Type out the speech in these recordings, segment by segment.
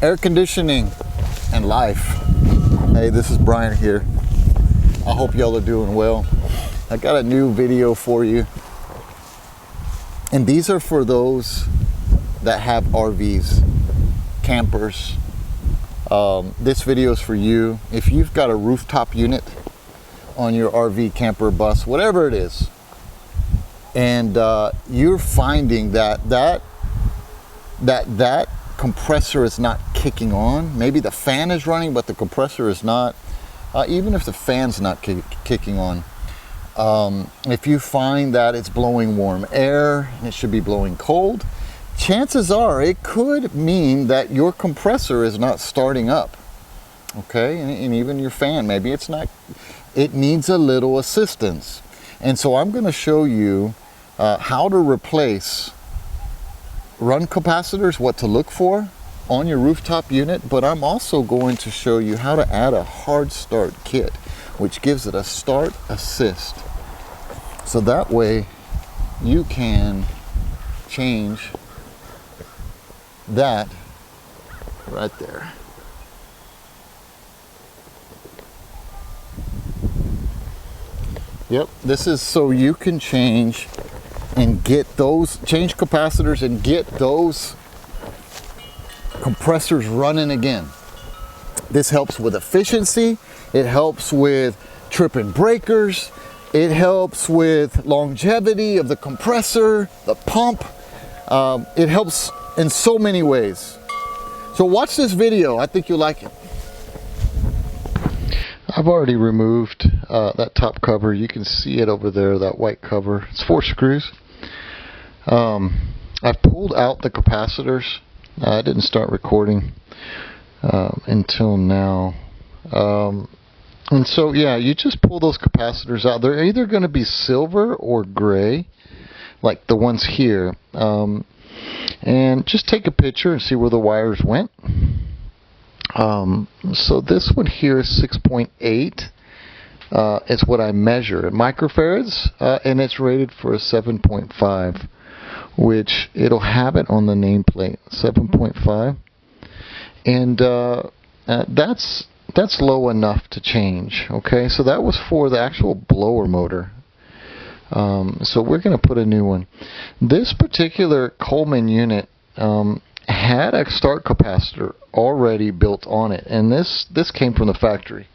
Air conditioning and life. Hey, this is Bryon here. I hope y'all are doing well. I got a new video for you, and these are for those that have RVs, campers. This video is for you if you've got a rooftop unit on your RV, camper, bus, whatever it is, and you're finding that compressor is not kicking on. Maybe the fan is running, but the compressor is not. Even if the fan's not kicking on, if you find that it's blowing warm air and it should be blowing cold, chances are it could mean that your compressor is not starting up. Okay, and even your fan, maybe it's not. It needs a little assistance. And so I'm going to show you how to replace run capacitors, what to look for on your rooftop unit, but I'm also going to show you how to add a hard start kit, which gives it a start assist. So that way you can change that right there. Yep, this is so you can change and get those, change capacitors and get those compressors running again. This helps with efficiency, it helps with tripping breakers, it helps with longevity of the compressor, the pump. It helps in so many ways. So watch this video, I think you'll like it. I've already removed that top cover. You can see it over there, that white cover. It's 4 screws. I've pulled out the capacitors. I didn't start recording until now. And so, yeah, you just pull those capacitors out. They're either going to be silver or gray, like the ones here. And just take a picture and see where the wires went. So this one here is 6.8. It's what I measure in microfarads, and it's rated for a 7.5, which it'll have it on the nameplate, 7.5, and that's low enough to change. Okay, so that was for the actual blower motor. So we're going to put a new one. This particular Coleman unit had a start capacitor already built on it, and this came from the factory.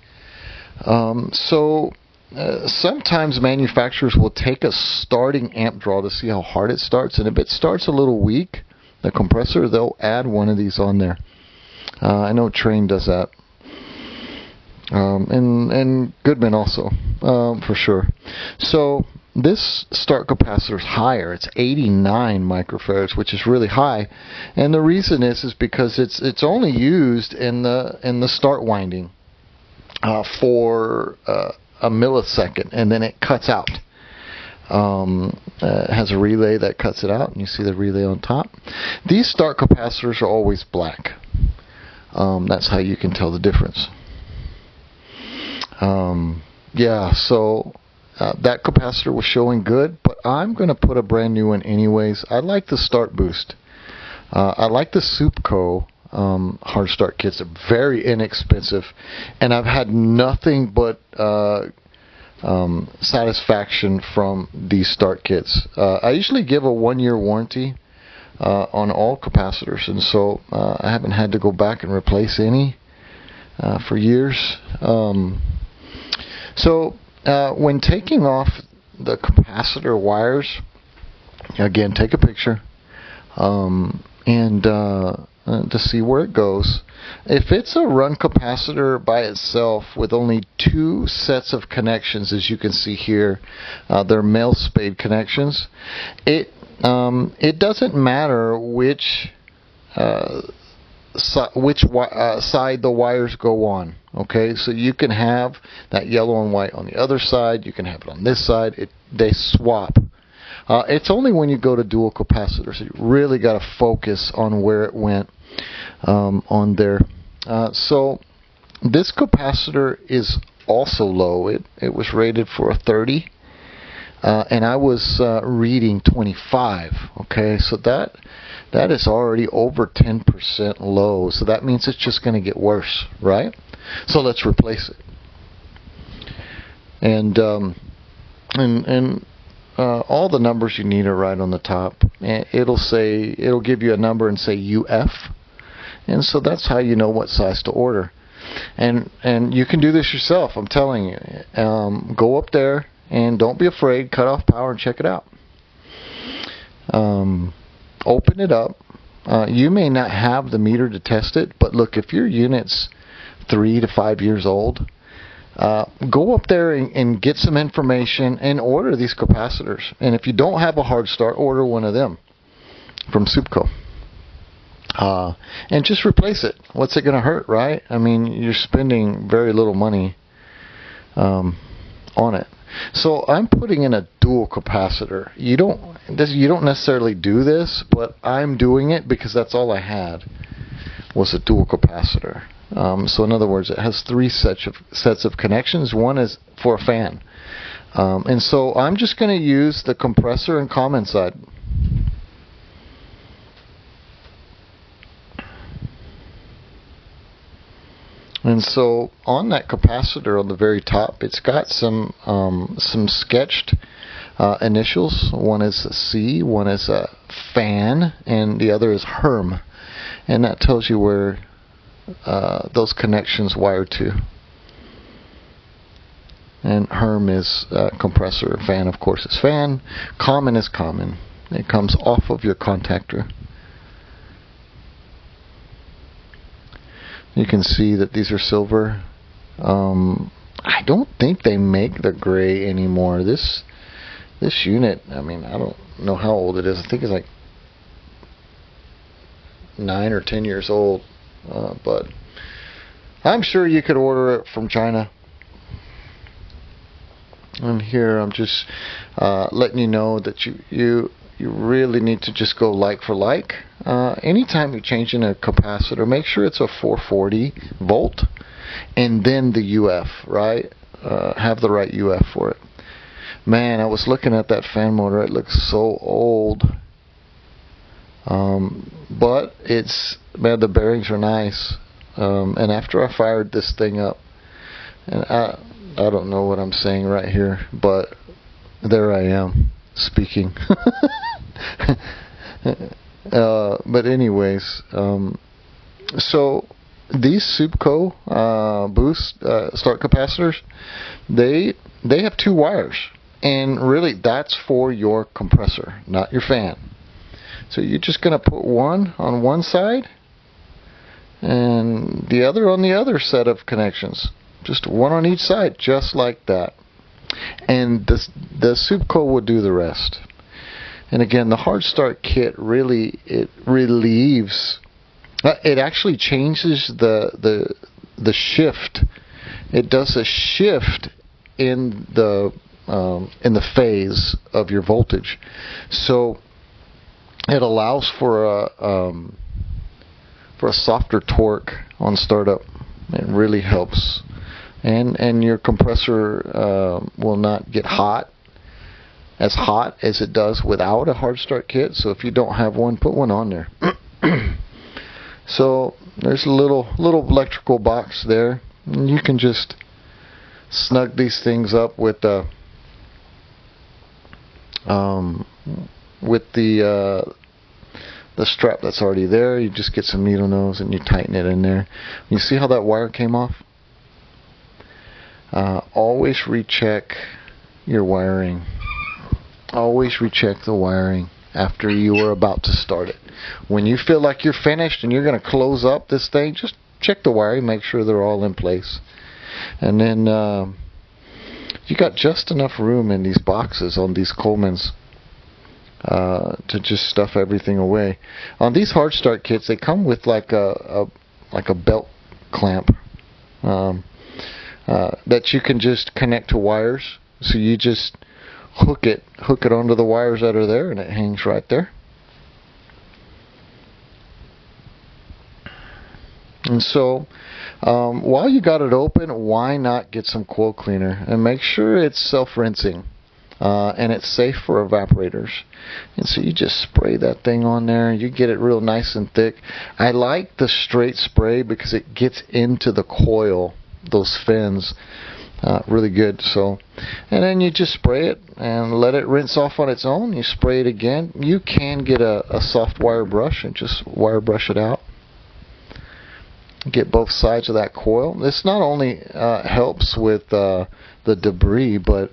Sometimes manufacturers will take a starting amp draw to see how hard it starts, and if it starts a little weak, the compressor, they'll add one of these on there. I know Train does that, and Goodman also, for sure. So this start capacitor is higher. It's 89 microfarads, which is really high, and the reason is because it's only used in the start winding for a millisecond, and then it cuts out. It has a relay that cuts it out, and you see the relay on top. These start capacitors are always black. That's how you can tell the difference. Yeah, so that capacitor was showing good, but I'm going to put a brand new one anyways. I like the start boost. I like the Supco hard start kits. Are very inexpensive, and I've had nothing but satisfaction from these start kits. I usually give a 1-year warranty on all capacitors, and so I haven't had to go back and replace any for years. When taking off the capacitor wires, again, take a picture and to see where it goes. If it's a run capacitor by itself with only 2 sets of connections, as you can see here, they're male spade connections, it doesn't matter which side the wires go on. Okay, so you can have that yellow and white on the other side, you can have it on this side, they swap. It's only when you go to dual capacitors that you really got to focus on where it went on there. So this capacitor is also low. It was rated for a 30. and I was reading 25. Okay, so that is already over 10% low. So that means it's just going to get worse, right? So let's replace it. And all the numbers you need are right on the top. And it'll give you a number and say UF, and so that's how you know what size to order. And you can do this yourself. I'm telling you. Go up there and don't be afraid. Cut off power and check it out. Open it up. You may not have the meter to test it, but look, if your unit's 3 to 5 years old, go up there and get some information and order these capacitors. And if you don't have a hard start, order one of them from Supco. And just replace it. What's it going to hurt, right? I mean, you're spending very little money on it. So I'm putting in a dual capacitor. You don't necessarily do this, but I'm doing it because that's all I had was a dual capacitor. So in other words, it has 3 sets of connections. One is for a fan. And so I'm just going to use the compressor and common side. And so on that capacitor on the very top, it's got some sketched initials. One is a C, one is a fan, and the other is HERM. And that tells you where those connections wire to. And HERM is compressor. Fan, of course, is fan. Common is common. It comes off of your contactor. You can see that these are silver. I don't think they make the gray anymore. This unit, I mean, I don't know how old it is. I think it's like 9 or 10 years old. But I'm sure you could order it from China. And here I'm just letting you know that you really need to just go like for like. Anytime you're changing a capacitor, make sure it's a 440 volt and then the UF, right? Have the right UF for it. Man, I was looking at that fan motor. It looks so old. But man, the bearings are nice. And after I fired this thing up, and I don't know what I'm saying right here, but there I am speaking. But anyways, so these Supco boost start capacitors, they have 2 wires, and really that's for your compressor, not your fan. So you're just going to put one on one side and the other on the other set of connections. Just one on each side, just like that. And the Supco will do the rest. And again, the hard start kit really, it relieves, it actually changes the shift. It does a shift in the phase of your voltage. So it allows for a softer torque on startup. It really helps. And your compressor will not get as hot as it does without a hard start kit. So if you don't have one, put one on there. So there's a little electrical box there, and you can just snug these things up with the strap that's already there. You just get some needle nose and you tighten it in there. You see how that wire came off? Always recheck your wiring. Always recheck the wiring after you are about to start it. When you feel like you're finished and you're going to close up this thing, just check the wiring, make sure they're all in place. And then you got just enough room in these boxes on these Colemans to just stuff everything away. On these hard start kits, they come with like a belt clamp that you can just connect to wires. So you just hook it onto the wires that are there, and it hangs right there. And so while you got it open, why not get some coil cleaner and make sure it's self-rinsing. and it's safe for evaporators. And so you just spray that thing on there. You get it real nice and thick. I like the straight spray because it gets into the coil, those fins, really good. So, and then you just spray it and let it rinse off on its own. You spray it again. You can get a soft wire brush and just wire brush it out. Get both sides of that coil. This not only helps with the debris, but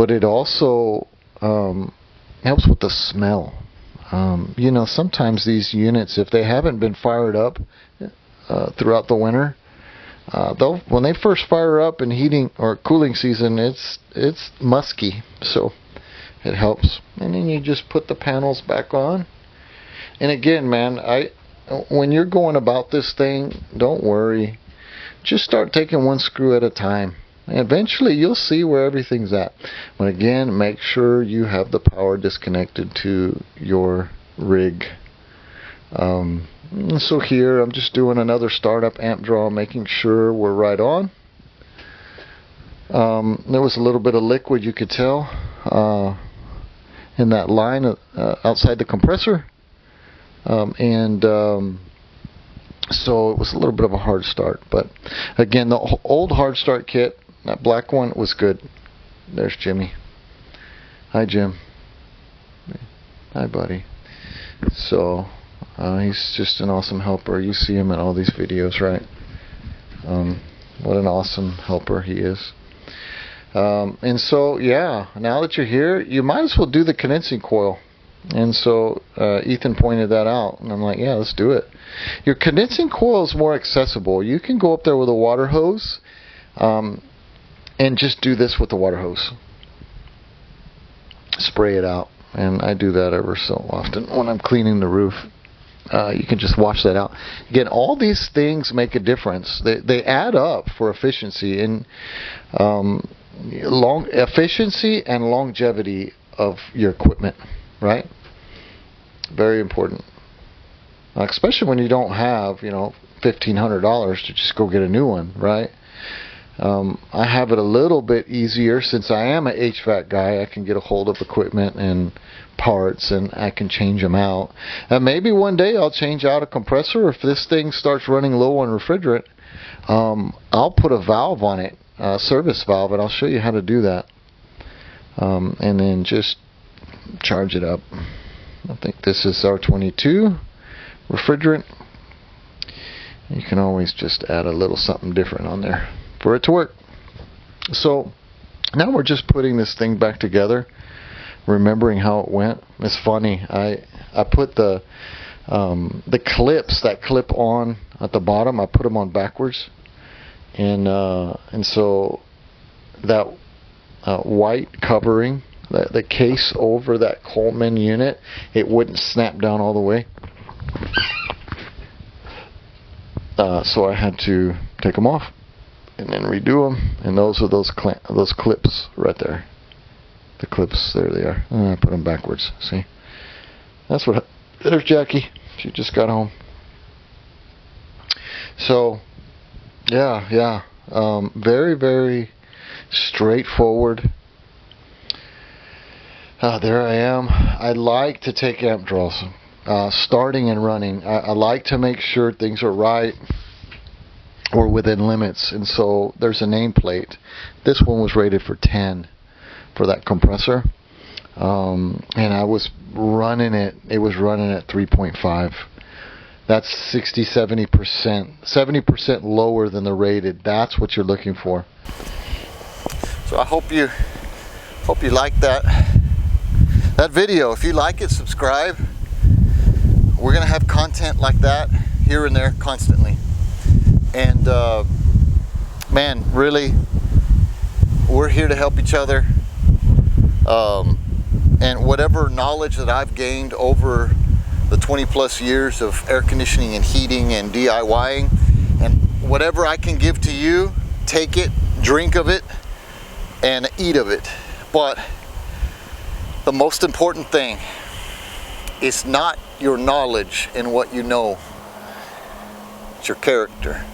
it also helps with the smell. You know, sometimes these units, if they haven't been fired up throughout the winter, when they first fire up in heating or cooling season, it's musky, so it helps. And then you just put the panels back on. And again, man, when you're going about this thing, don't worry. Just start taking one screw at a time. Eventually, you'll see where everything's at. But again, make sure you have the power disconnected to your rig. So here, I'm just doing another startup amp draw, making sure we're right on. There was a little bit of liquid, you could tell, in that line outside the compressor. So it was a little bit of a hard start. But again, the old hard start kit, that black one, was good. There's Jimmy. Hi, Jim. Hi, buddy. So he's just an awesome helper. You see him in all these videos, right? What an awesome helper he is. And so, yeah, now that you're here, you might as well do the condensing coil. And so Ethan pointed that out, and I'm like, yeah, let's do it. Your condensing coil is more accessible. You can go up there with a water hose and just do this with the water hose. Spray it out. And I do that ever so often when I'm cleaning the roof. You can just wash that out. Again, all these things make a difference. They add up for efficiency and efficiency and longevity of your equipment. Right? Very important. Especially when you don't have, $1,500 to just go get a new one, right? I have it a little bit easier since I am an HVAC guy. I can get a hold of equipment and parts, and I can change them out. And maybe one day I'll change out a compressor. If this thing starts running low on refrigerant, I'll put a valve on it, a service valve, and I'll show you how to do that. And then just charge it up. I think this is R22 refrigerant. You can always just add a little something different on there for it to work. So now we're just putting this thing back together, remembering how it went. It's funny, I put the clips that clip on at the bottom, I put them on backwards, and so that white covering, the case over that Coleman unit, it wouldn't snap down all the way. So I had to take them off and then redo them. And those are those clips right there. The clips, there they are. And I put them backwards. See? That's what. There's Jackie. She just got home. So, yeah. Very, very straightforward. There I am. I like to take amp draws, starting and running. I like to make sure things are right or within limits. And so there's a nameplate. This one was rated for 10 for that compressor. And I was running it. It was running at 3.5. That's 60-70%. 70% lower than the rated. That's what you're looking for. So I hope you like that video. If you like it, subscribe. We're gonna have content like that here and there constantly. And man, really, we're here to help each other. And whatever knowledge that I've gained over the 20 plus years of air conditioning and heating and DIYing, and whatever I can give to you, take it, drink of it, and eat of it. But the most important thing is not your knowledge and what you know. It's your character.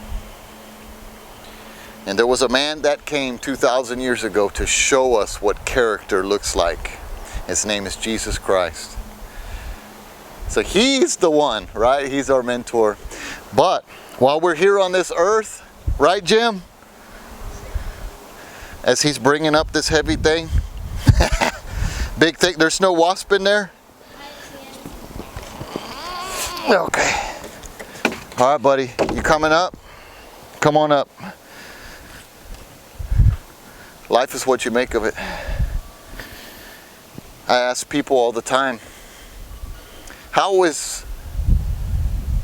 And there was a man that came 2,000 years ago to show us what character looks like. His name is Jesus Christ. So he's the one, right? He's our mentor. But while we're here on this earth, right, Jim? As he's bringing up this heavy thing, big thing, there's no wasp in there? Okay. All right, buddy, you coming up? Come on up. Life is what you make of it. I ask people all the time,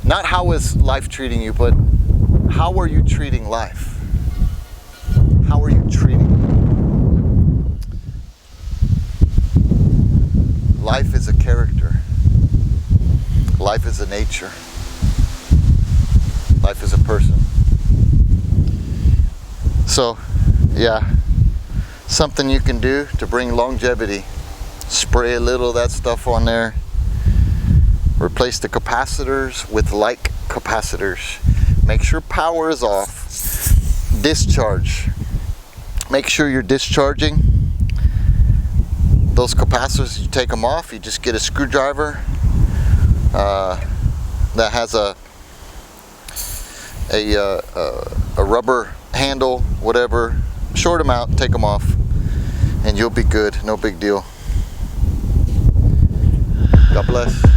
not how is life treating you, but how are you treating life? How are you treating it? Life is a character. Life is a nature. Life is a person. So, yeah, something you can do to bring longevity. Spray a little of that stuff on there. Replace the capacitors with like capacitors. Make sure power is off. Discharge. Make sure you're discharging. Those capacitors, you take them off, you just get a screwdriver that has a rubber handle, whatever. Short them out, take them off, and you'll be good. No big deal. God bless.